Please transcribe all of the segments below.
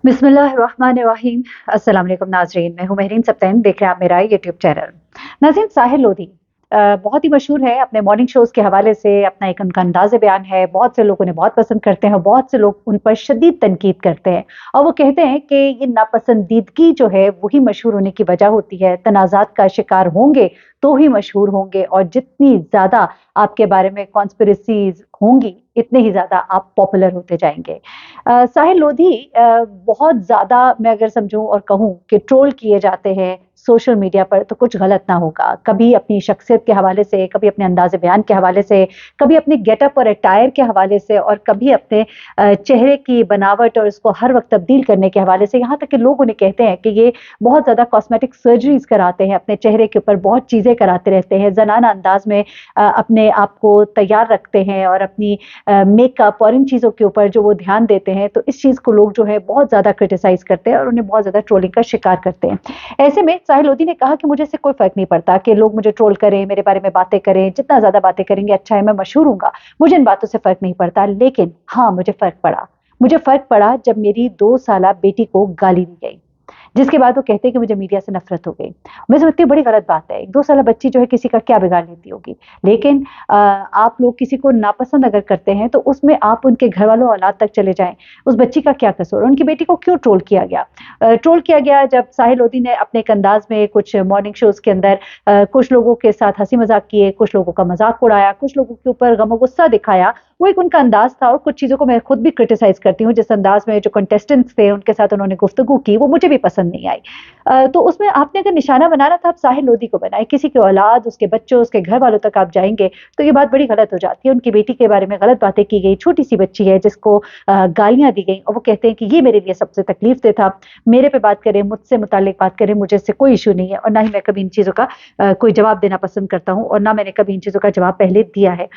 बिस्मिल्लाहिर्रहमानिर्रहीम। अस्सलाम वालेकुम नाज़रीन, मैं हूँ महरीन सब्तैन, देख रहे हैं आप मेरा यूट्यूब चैनल। नाज़रीन, साहिल लोधी बहुत ही मशहूर है अपने मॉर्निंग शोज़ के हवाले से, अपना एक उनका अंदाज़ बयान है, बहुत से लोग उन्हें बहुत पसंद करते हैं, बहुत से लोग उन पर शदीद तनकीद करते हैं और वो कहते हैं कि ये नापसंदीदगी जो है वही मशहूर होने की वजह होती है, तनाज़ात का शिकार होंगे तो ही मशहूर होंगे और जितनी ज़्यादा आपके बारे में कॉन्स्पिरेसीज़ होंगी, इतने ही ज़्यादा आप पॉपुलर होते जाएँगे। साहिल लोधी बहुत ज़्यादा मैं अगर समझूँ और कहूँ कि ट्रोल किए जाते हैं सोशल मीडिया पर तो कुछ गलत ना होगा। कभी अपनी शख्सियत के हवाले से, कभी अपने अंदाज़ बयान के हवाले से, कभी अपने गेटअप और अटायर के हवाले से और कभी अपने चेहरे की बनावट और उसको हर वक़्त तब्दील करने के हवाले से, यहाँ तक कि लोग उन्हें कहते हैं कि ये बहुत ज़्यादा कॉस्मेटिक सर्जरीज़ कराते हैं, अपने चेहरे के ऊपर बहुत चीज़ें कराते रहते हैं, ज़नाना अंदाज़ में अपने आप को तैयार रखते हैं और अपनी मेकअप और इन चीज़ों के ऊपर जो वो ध्यान देते हैं, तो इस चीज़ को लोग जो है बहुत ज़्यादा क्रिटिसाइज़ करते हैं और उन्हें बहुत ज़्यादा ट्रोलिंग का शिकार करते हैं। ऐसे में साहिल लोधी ने कहा कि मुझे इससे कोई फ़र्क नहीं पड़ता कि लोग मुझे ट्रोल करें, मेरे बारे में बातें करें, जितना ज़्यादा बातें करेंगे अच्छा है, मैं मशहूर हूँगा, मुझे इन बातों से फ़र्क नहीं पड़ता। लेकिन हाँ, मुझे फ़र्क पड़ा। मुझे फ़र्क पड़ा जब मेरी 2 साला बेटी को गाली दी गई। जिसके बाद वो कहते हैं कि मुझे मीडिया से नफ़रत हो गई। मैं समझती हूँ बड़ी गलत बात है। 2 साला बच्ची जो है किसी का क्या बिगाड़ लेती होगी। लेकिन आप लोग किसी को नापसंद अगर करते हैं तो उसमें आप उनके घरवालों औलाद तक चले जाएँ। उस बच्ची का क्या कसूर? उनकी बेटी को क्यों ट्रोल किया गया? ट्रोल किया गया जब साहिल लोधी ने अपने एक अंदाज़ में कुछ मॉर्निंग शोज़ के अंदर कुछ लोगों के साथ हँसी-मज़ाक किए, कुछ लोगों का मज़ाक उड़ाया, कुछ लोगों के ऊपर गम-ओ-गुस्सा दिखाया। वो एक उनका अंदाज़ था और कुछ चीज़ों को मैं खुद भी क्रिटिसाइज़ करती हूँ, जिस अंदाज़ में जो कंटेस्टेंट्स थे उनके साथ उन्होंने गुफ्तगू की, वो मुझे भी पसंद नहीं आई। तो उसमें आपने अगर निशाना बनाना था, आप साहिल लोधी को बनाएँ, किसी की औलाद, उसके बच्चों, उसके घरवालों तक आप जाएँगे, तो ये बात बड़ी गलत हो जाती है। उनकी बेटी के बारे में गलत बातें की गई, छोटी-सी बच्ची है जिसको गालियाँ दी गईं और वो कहते हैं कि ये मेरे लिए सबसे तकलीफ़ दे था। मेरे पे बात करें, मुझसे मुताल्लिक बात करें, मुझे इससे कोई इश्यू नहीं है और ना ही मैं कभी इन चीज़ों का कोई जवाब देना पसंद करता हूँ और ना मैंने कभी इन चीज़ों का जवाब पहले दिया है।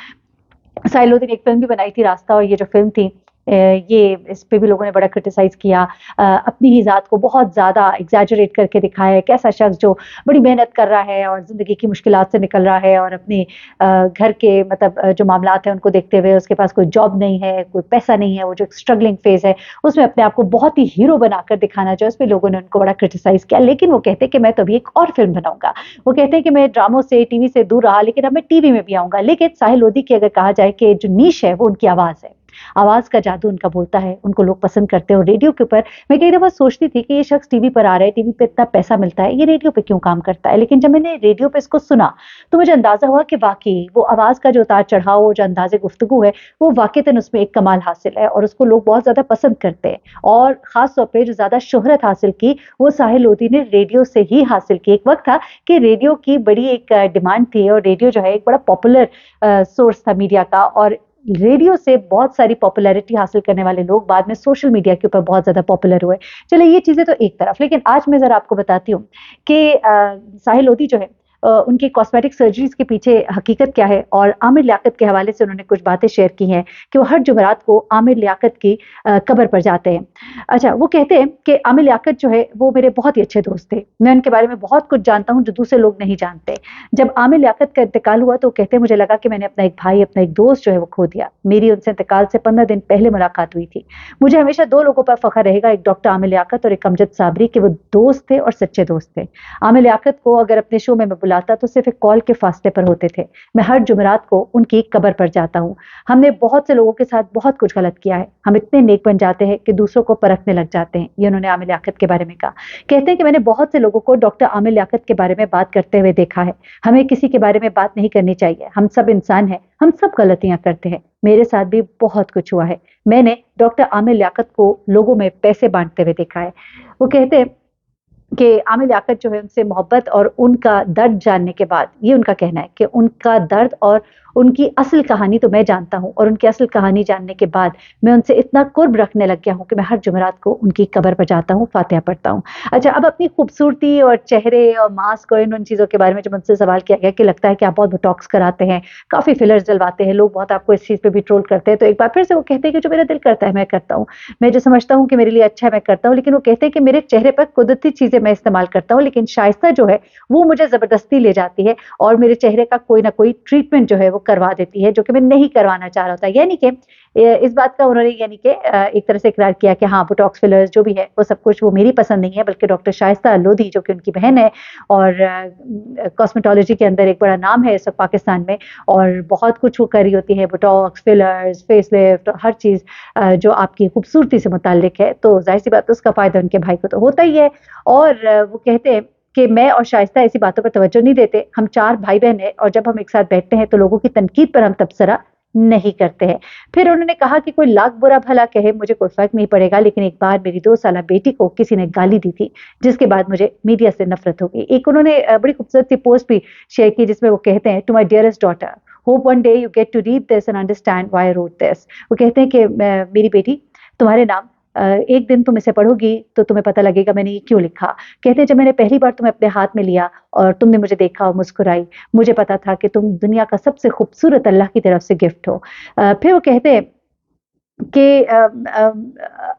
साहिल लोधी ने एक फ़िल्म भी बनाई थी रास्ता और ये जो फ़िल्म थी ये इस पे भी लोगों ने बड़ा क्रिटिसाइज़ किया। अपनी ही ज़ात को बहुत ज़्यादा एग्ज़ैजरेट करके दिखाया है। एक ऐसा शख़्स जो बड़ी मेहनत कर रहा है और ज़िंदगी की मुश्किलात से निकल रहा है और अपने घर के मतलब जो मामलात हैं उनको देखते हुए उसके पास कोई जॉब नहीं है, कोई पैसा नहीं है, वो जो एक स्ट्रगलिंग फ़ेज़ है, उसमें अपने आप को बहुत ही हीरो बनाकर दिखाना जो है, उसपे लोगों ने उनको बड़ा क्रिटिसाइज़ किया। लेकिन वो कहते हैं कि मैं तो अभी एक और फ़िल्म बनाऊँगा। वो कहते हैं कि मैं ड्रामों से, टीवी से दूर रहा लेकिन अब मैं टीवी में भी आऊँगा। लेकिन साहिल लोधी की अगर कहा जाए कि जो नीश है वो उनकी आवाज़ है। आवाज़ का जादू उनका बोलता है, उनको लोग पसंद करते हैं और रेडियो के ऊपर मैं कई दफ़ा सोचती थी कि ये शख़्स टीवी पर आ रहा है, टीवी पे इतना पैसा मिलता है, ये रेडियो पे क्यों काम करता है? लेकिन जब मैंने रेडियो पे इसको सुना, तो मुझे अंदाज़ा हुआ कि वाक़ई वो आवाज़ का जो उतार-चढ़ाव, जो अंदाज़े गुफ्तगू है, वो वाक़ईतन उसमें एक कमाल हासिल है और उसको लोग बहुत ज़्यादा पसंद करते हैं। और ख़ास तौर पे जो ज़्यादा शोहरत हासिल की, वो साहिल लोधी ने रेडियो से ही हासिल की। एक वक़्त था कि रेडियो की बड़ी एक डिमांड थी और रेडियो जो है एक बड़ा पॉपुलर सोर्स था मीडिया का और रेडियो से बहुत सारी पॉपुलैरिटी हासिल करने वाले लोग बाद में सोशल मीडिया के ऊपर बहुत ज़्यादा पॉपुलर हुए। चलिए ये चीज़ें तो एक तरफ, लेकिन आज मैं ज़रा आपको बताती हूँ कि साहिल लोधी जो है उनकी कॉस्मेटिक सर्जरीज़ के पीछे हकीकत क्या है और आमिर लियाकत के हवाले से उन्होंने कुछ बातें शेयर की हैं कि वो हर जुमेरात को आमिर लियाकत की कब्र पर जाते हैं। अच्छा, वो कहते हैं कि आमिर लियाकत जो है वो मेरे बहुत ही अच्छे दोस्त थे। मैं उनके बारे में बहुत कुछ जानता हूँ जो दूसरे लोग नहीं जानते। जब आमिर लियाकत का इंतकाल हुआ तो कहते हैं मुझे लगा कि मैंने अपना एक भाई, अपना एक दोस्त जो है वो खो दिया। मेरी उनसे इंतकाल से 15 दिन पहले मुलाकात हुई थी। मुझे हमेशा 2 लोगों पर फ़ख्र रहेगा, एक डॉक्टर आमिर लियाकत और एक अमजद साबरी कि वो दोस्त थे और सच्चे दोस्त थे। आमिर लियाकत को अगर अपने शो में मैं बुलाता तो सिर्फ़ एक कॉल के फ़ासले पर होते थे। मैं हर जुमेरात को उनकी कब्र पर जाता हूँ। हमने बहुत से लोगों के साथ बहुत कुछ गलत किया है। हम इतने नेक बन जाते हैं कि दूसरों को परखने लग जाते हैं। ये उन्होंने आमिर लियाकत के बारे में कहा। कहते हैं कि मैंने बहुत से लोगों को डॉक्टर आमिर लियाकत के बारे में बात करते हुए देखा है। हमें किसी के बारे में बात नहीं करनी चाहिए। हम सब इंसान हैं, हम सब गलतियाँ करते हैं। मेरे साथ भी बहुत कुछ हुआ है। मैंने डॉक्टर आमिर लियाकत को लोगों में पैसे बाँटते हुए देखा है। वो कहते हैं कि आमिर लियाकत जो है उनसे मोहब्बत और उनका दर्द जानने के बाद ये उनका कहना है कि उनका दर्द और उनकी असल कहानी तो मैं जानता हूँ और उनकी असल कहानी जानने के बाद मैं उनसे इतना कुर्ब रखने लग गया हूँ कि मैं हर जुमेरात को उनकी कब्र पर जाता हूँ, फातिहा पढ़ता हूँ। अच्छा, अब अपनी खूबसूरती और चेहरे और मास्क और इन उन चीज़ों के बारे में जब मुझसे सवाल किया गया कि लगता है कि आप बहुत बोटॉक्स कराते हैं, काफ़ी फिलर्स डलवाते हैं, लोग बहुत आपको इस चीज़ पे भी ट्रोल करते हैं, तो एक बार फिर से वो कहते हैं कि जो मेरा दिल करता है मैं करता हूँ। मैं जो समझता हूँ कि मेरे लिए अच्छा है मैं करता हूँ, लेकिन वो कहते हैं कि मेरे चेहरे पर कुदरती चीज़ें मैं इस्तेमाल करता हूँ, लेकिन शाइस्ता जो है वो मुझे ज़बरदस्ती ले जाती है और मेरे चेहरे का कोई ना कोई ट्रीटमेंट जो है वो کروا دیتی ہے, جو کہ میں نہیں کروانا چاہ رہا تھا. یعنی کہ اس بات کا انہوں نے یعنی کہ ایک طرح سے اقرار کیا کہ ہاں بوٹاکس فلرز جو بھی ہے وہ سب کچھ وہ میری پسند نہیں ہے, بلکہ ڈاکٹر شائستہ لودھی جو کہ ان کی بہن ہے اور کاسمیٹولوجی کے اندر ایک بڑا نام ہے اس وقت پاکستان میں, اور بہت کچھ وہ کر رہی ہوتی ہے, بوٹاکس فلرز, فیس لفٹ, ہر چیز جو آپ کی خوبصورتی سے متعلق ہے. تو ظاہر سی بات ہے اس کا فائدہ ان کے بھائی کو تو ہوتا ہی ہے. اور وہ کہتے ہیں کہ میں اور شائستہ ایسی باتوں پر توجہ نہیں دیتے, ہم 4 بھائی بہن ہیں اور جب ہم ایک ساتھ بیٹھتے ہیں تو لوگوں کی تنقید پر ہم تبصرہ نہیں کرتے ہیں. پھر انہوں نے کہا کہ کوئی لاکھ برا بھلا کہے مجھے کوئی فرق نہیں پڑے گا, لیکن ایک بار میری 2 سالہ بیٹی کو کسی نے گالی دی تھی جس کے بعد مجھے میڈیا سے نفرت ہو گئی. ایک انہوں نے بڑی خوبصورت سی پوسٹ بھی شیئر کی جس میں وہ کہتے ہیں, to my dearest daughter, hope one day you get to read this and understand why I wrote this. وہ کہتے ہیں کہ میری بیٹی تمہارے نام ایک دن تم اسے پڑھو گی تو تمہیں پتہ لگے گا میں نے یہ کیوں لکھا. کہتے ہیں جب میں نے پہلی بار تمہیں اپنے ہاتھ میں لیا اور تم نے مجھے دیکھا اور مسکرائی, مجھے پتا تھا کہ تم دنیا کا سب سے خوبصورت اللہ کی طرف سے گفٹ ہو. پھر وہ کہتے ہیں کہ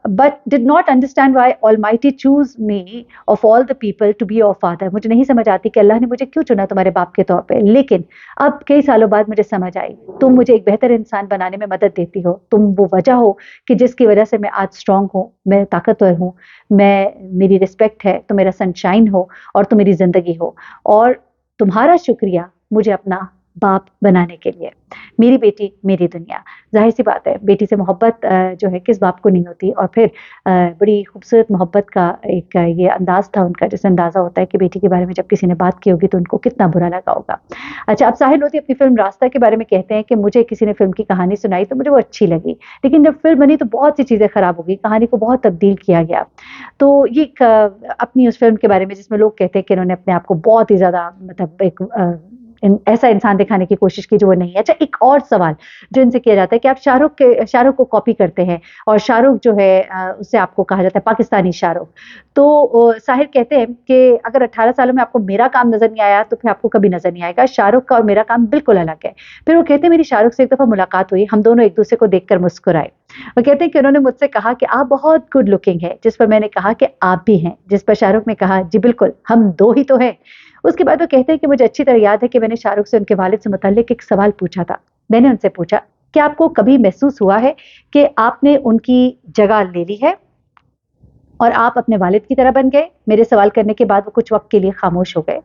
but did not understand why almighty chose me of all the people to be your father. مجھے نہیں سمجھ آتی کہ اللہ نے مجھے کیوں چنا تمہارے باپ کے طور پہ, لیکن اب کئی سالوں بعد مجھے سمجھ آئی. تم مجھے ایک بہتر انسان بنانے میں مدد دیتی ہو, تم وہ وجہ ہو کہ جس کی وجہ سے میں آج اسٹرانگ ہوں, میں طاقتور ہوں, میری رسپیکٹ ہے, تو میرا سنشائن ہو اور تم میری زندگی ہو, اور تمہارا شکریہ مجھے اپنا باپ بنانے کے لیے. میری بیٹی میری دنیا. ظاہر سی بات ہے بیٹی سے محبت جو ہے کس باپ کو نہیں ہوتی, اور پھر بڑی خوبصورت محبت کا ایک یہ انداز تھا ان کا, جس اندازہ ہوتا ہے کہ بیٹی کے بارے میں جب کسی نے بات کی ہوگی تو ان کو کتنا برا لگا ہوگا. اچھا, اب ساحل لودھی اپنی فلم راستہ کے بارے میں کہتے ہیں کہ مجھے کسی نے فلم کی کہانی سنائی تو مجھے وہ اچھی لگی, لیکن جب فلم بنی تو بہت سی چیزیں خراب ہو گئی, کہانی کو بہت تبدیل کیا گیا. تو یہ اپنی اس فلم کے بارے میں جس میں لوگ کہتے ہیں کہ انہوں نے اپنے آپ کو بہت ہی زیادہ مطلب ایک ایسا انسان دکھانے کی کوشش کی جو وہ نہیں ہے. اچھا, ایک اور سوال جو ان سے کیا جاتا ہے کہ آپ شاہ رخ کو کاپی کرتے ہیں, اور شاہ رخ جو ہے اس سے آپ کو کہا جاتا ہے پاکستانی شاہ رخ. تو ساحر کہتے ہیں کہ اگر 18 سالوں میں آپ کو میرا کام نظر نہیں آیا تو پھر آپ کو کبھی نظر نہیں آئے گا. شاہ رخ کا اور میرا کام بالکل الگ ہے. پھر وہ کہتے ہیں میری شاہ رخ سے ایک دفعہ ملاقات ہوئی, ہم دونوں ایک دوسرے کو دیکھ کر مسکرائے. وہ کہتے ہیں کہ انہوں نے مجھ سے کہا کہ آپ بہت گڈ لکنگ ہے, جس پر میں نے کہا کہ آپ بھی ہیں, جس پر شاہ رخ نے کہا جی بالکل ہم 2 ہی تو ہیں. اس کے بعد وہ کہتے ہیں کہ مجھے اچھی طرح یاد ہے کہ میں نے شاہ رخ سے ان کے والد سے متعلق ایک سوال پوچھا تھا. میں نے ان سے پوچھا کہ آپ کو کبھی محسوس ہوا ہے کہ آپ نے ان کی جگہ لے لی ہے اور آپ اپنے والد کی طرح بن گئے؟ میرے سوال کرنے کے بعد وہ کچھ وقت کے لیے خاموش ہو گئے.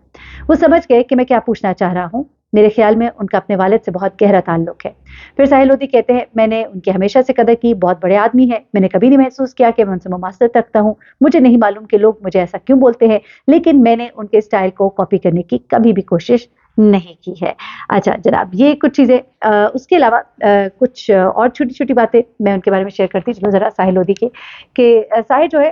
وہ سمجھ گئے کہ میں کیا پوچھنا چاہ رہا ہوں. میرے خیال میں ان کا اپنے والد سے بہت گہرا تعلق ہے. پھر ساحل لودھی کہتے ہیں میں نے ان کی ہمیشہ سے قدر کی, بہت بڑے آدمی ہیں, میں نے کبھی نہیں محسوس کیا کہ میں ان سے مماثلت رکھتا ہوں. مجھے نہیں معلوم کہ لوگ مجھے ایسا کیوں بولتے ہیں, لیکن میں نے ان کے اسٹائل کو کاپی کرنے کی کبھی بھی کوشش نہیں کی ہے. اچھا جناب, یہ کچھ چیزیں. اس کے علاوہ کچھ اور چھوٹی چھوٹی باتیں میں ان کے بارے میں شیئر کرتی چلوں ذرا ساحل لودھی کے, کہ ساحل جو ہے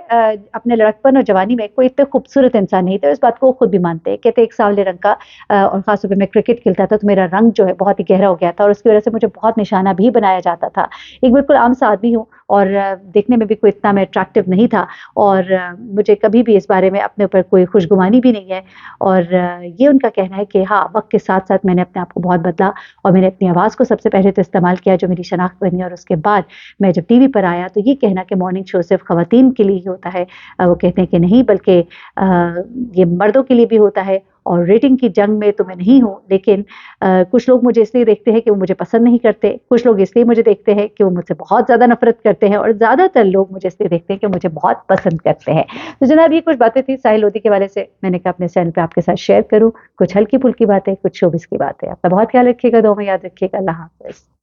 اپنے لڑکپن اور جوانی میں کوئی اتنے خوبصورت انسان نہیں تھا. اس بات کو وہ خود بھی مانتے ہیں. کہتے ایک سانولے رنگ کا, اور خاص طور پہ میں کرکٹ کھیلتا تھا تو میرا رنگ جو ہے بہت ہی گہرا ہو گیا تھا, اور اس کی وجہ سے مجھے بہت نشانہ بھی بنایا جاتا تھا. ایک بالکل عام سا آدمی ہوں, اور دیکھنے میں بھی کوئی اتنا میں اٹریکٹیو نہیں تھا, اور مجھے کبھی بھی اس بارے میں اپنے اوپر کوئی خوشگمانی بھی نہیں ہے. اور یہ ان کا کہنا ہے کہ ہاں وقت کے ساتھ ساتھ میں نے اپنے آپ کو بہت بدلا, اور میں نے اپنی آواز کو سب سے پہلے تو استعمال کیا جو میری شناخت بنی, اور اس کے بعد میں جب ٹی وی پر آیا تو یہ کہنا کہ مارننگ شو صرف خواتین کے لیے ہی ہوتا ہے, وہ کہتے ہیں کہ نہیں, بلکہ یہ مردوں کے لیے بھی ہوتا ہے. اور ریٹنگ کی جنگ میں تو میں نہیں ہوں, لیکن کچھ لوگ مجھے اس لیے دیکھتے ہیں کہ وہ مجھے پسند نہیں کرتے, کچھ لوگ اس لیے مجھے دیکھتے ہیں کہ وہ مجھ سے بہت زیادہ نفرت کرتے ہیں, اور زیادہ تر لوگ مجھے اس لیے دیکھتے ہیں کہ مجھے بہت پسند کرتے ہیں. تو جناب یہ کچھ باتیں تھیں ساحل لودھی کے والے سے, میں نے کہا اپنے چینل پہ آپ کے ساتھ شیئر کروں. کچھ ہلکی پھلکی باتیں, کچھ شوبز کی باتیں. آپ کا بہت خیال رکھیے گا, دعا میں یاد رکھیے گا. اللہ حافظ.